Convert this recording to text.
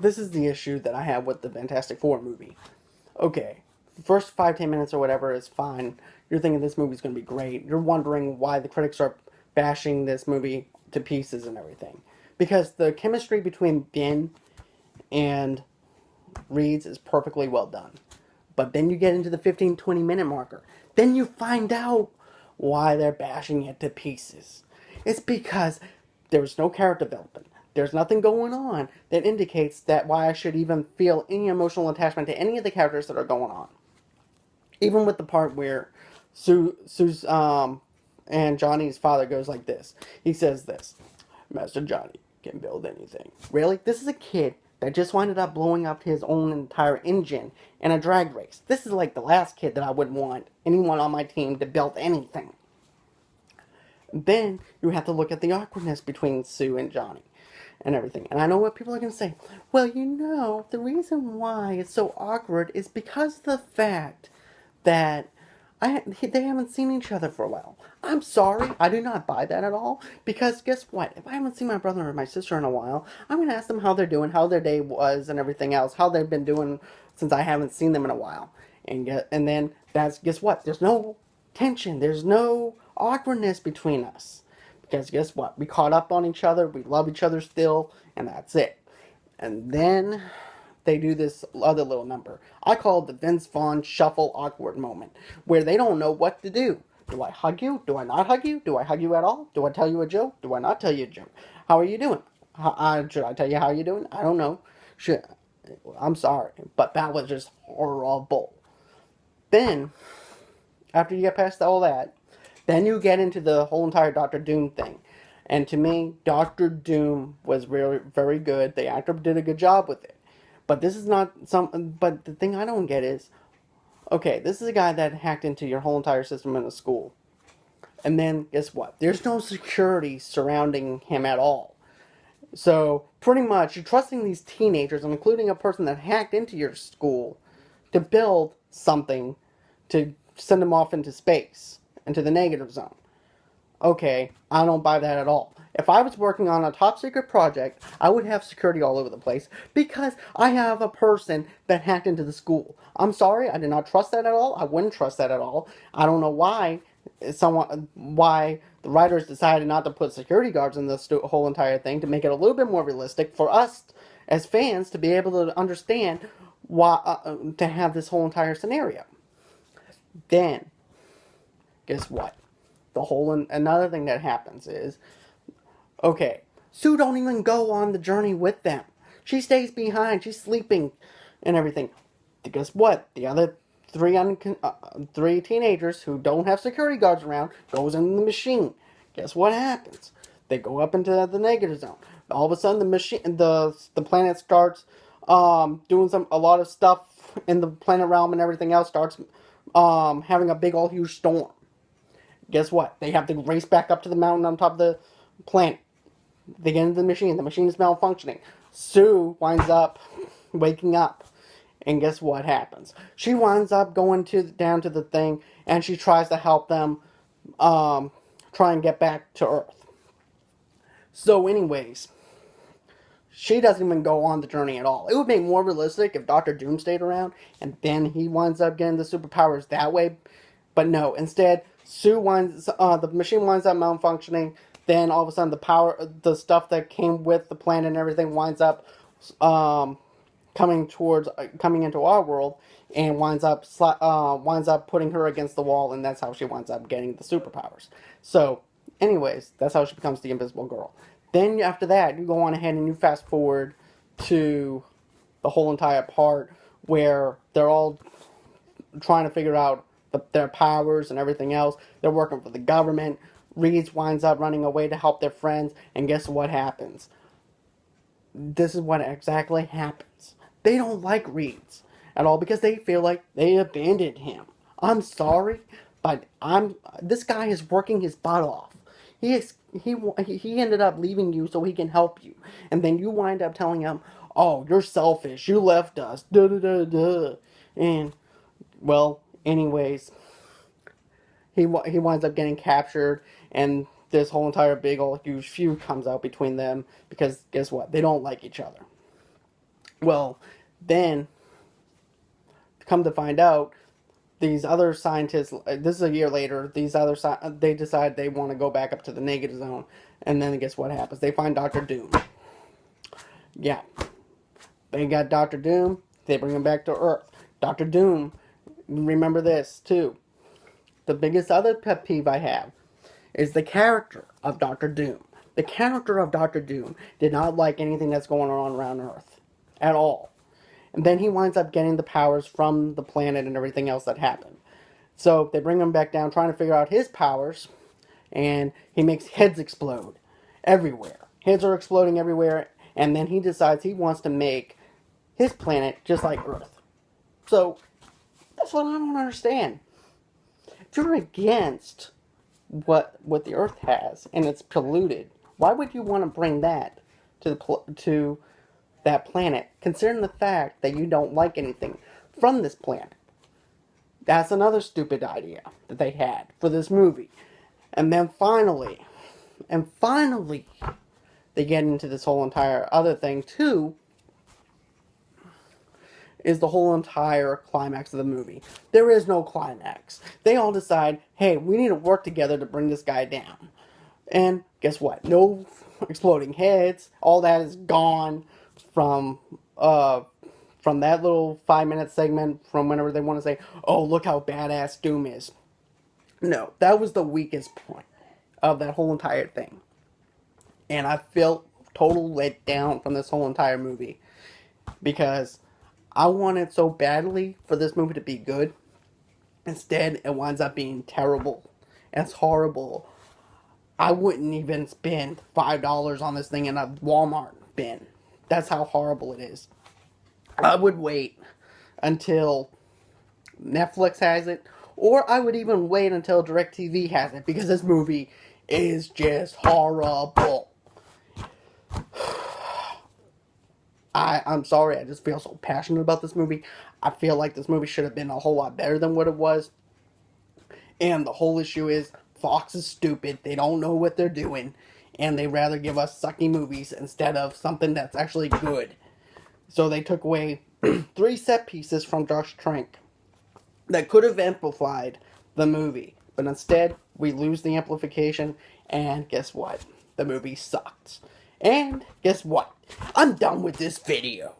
this is the issue that I have with the Fantastic Four movie. Okay, the first 5-10 minutes or whatever is fine. You're thinking this movie's going to be great. You're wondering why the critics are bashing this movie to pieces and everything. Because the chemistry between Ben and Reed's is perfectly well done. But then you get into the 15-20 minute marker. Then you find out why they're bashing it to pieces. It's because there's no character development. There's nothing going on that indicates that why I should even feel any emotional attachment to any of the characters that are going on. Even with the part where Sue's and Johnny's father goes like this. He says this, Master Johnny can build anything. Really? This is a kid that just winded up blowing up his own entire engine in a drag race. This is like the last kid that I would want anyone on my team to build anything. Then you have to look at the awkwardness between Sue and Johnny and everything. And I know what people are going to say. Well, the reason why it's so awkward is because of the fact that they haven't seen each other for a while. I'm sorry, I do not buy that at all. Because guess what? If I haven't seen my brother or my sister in a while, I'm going to ask them how they're doing, how their day was, and everything else, how they've been doing since I haven't seen them in a while. And then guess what? There's no tension. There's no awkwardness between us. Because guess what? We caught up on each other. We love each other still, and that's it. And then they do this other little number. I call it the Vince Vaughn shuffle awkward moment, where they don't know what to do. Do I hug you? Do I not hug you? Do I hug you at all? Do I tell you a joke? Do I not tell you a joke? How are you doing? Should I tell you how you're doing? I don't know. I'm sorry, but that was just horrible. Then, after you get past all that, then you get into the whole entire Doctor Doom thing. And to me, Doctor Doom was really very good. The actor did a good job with it. But this is not but the thing I don't get is, okay, this is a guy that hacked into your whole entire system in a school. And then, guess what? There's no security surrounding him at all. So, pretty much, you're trusting these teenagers, including a person that hacked into your school, to build something to send them off into space, into the negative zone. Okay, I don't buy that at all. If I was working on a top secret project, I would have security all over the place because I have a person that hacked into the school. I'm sorry, I did not trust that at all. I wouldn't trust that at all. I don't know why why the writers decided not to put security guards in this whole entire thing to make it a little bit more realistic for us as fans to be able to understand why to have this whole entire scenario. Then, guess what? Another thing that happens is, okay, Sue don't even go on the journey with them. She stays behind. She's sleeping and everything. Guess what? The other three teenagers who don't have security guards around goes in the machine. Guess what happens? They go up into the negative zone. All of a sudden, the planet starts doing a lot of stuff in the planet realm and everything else. Starts having a big old huge storm. Guess what? They have to race back up to the mountain on top of the planet. They get into the machine. The machine is malfunctioning. Sue winds up waking up. And guess what happens? She winds up going down to the thing, and she tries to help them try and get back to Earth. So anyways, she doesn't even go on the journey at all. It would be more realistic if Doctor Doom stayed around, and then he winds up getting the superpowers that way. But no, instead, the machine winds up malfunctioning. Then all of a sudden, the stuff that came with the planet and everything winds up coming into our world, and winds up putting her against the wall, and that's how she winds up getting the superpowers. So, anyways, that's how she becomes the Invisible Girl. Then after that, you go on ahead and you fast forward to the whole entire part where they're all trying to figure out their powers and everything else. They're working for the government. Reed winds up running away to help their friends, and guess what happens? This is what exactly happens. They don't like Reed at all because they feel like they abandoned him. I'm sorry, but this guy is working his butt off. He ended up leaving you so he can help you, and then you wind up telling him, "Oh, you're selfish. You left us." Duh duh duh duh. And well, anyways, he winds up getting captured, and this whole entire big old huge feud comes out between them because guess what? They don't like each other. Well, then, come to find out, these other scientists, this is a year later, they decide they want to go back up to the negative zone. And then guess what happens? They find Dr. Doom. Yeah, they got Dr. Doom. They bring him back to Earth. Dr. Doom, remember this too. The biggest other pet peeve I have is the character of Dr. Doom. The character of Dr. Doom did not like anything that's going on around Earth at all. And then he winds up getting the powers from the planet and everything else that happened. So they bring him back down trying to figure out his powers, and he makes heads explode everywhere. Heads are exploding everywhere, and then he decides he wants to make his planet just like Earth. So that's what I don't understand. If you're against what the Earth has and it's polluted, why would you want to bring that to that planet, considering the fact that you don't like anything from this planet? That's another stupid idea that they had for this movie. And then finally, they get into this whole entire other thing too, is the whole entire climax of the movie. There is no climax. They all decide, hey, we need to work together to bring this guy down. And guess what? No exploding heads. All that is gone from that little 5-minute segment from whenever they want to say, oh, look how badass Doom is. No, that was the weakest point of that whole entire thing. And I felt total let down from this whole entire movie. Because I wanted so badly for this movie to be good. Instead, it winds up being terrible. It's horrible. I wouldn't even spend $5 on this thing in a Walmart bin. That's how horrible it is. I would wait until Netflix has it, or I would even wait until DirecTV has it, because this movie is just horrible. I'm sorry, I just feel so passionate about this movie. I feel like this movie should have been a whole lot better than what it was. And the whole issue is, Fox is stupid, they don't know what they're doing, and they rather give us sucky movies instead of something that's actually good. So they took away 3 set pieces from Josh Trank that could have amplified the movie. But instead, we lose the amplification, and guess what? The movie sucked. And guess what? I'm done with this video.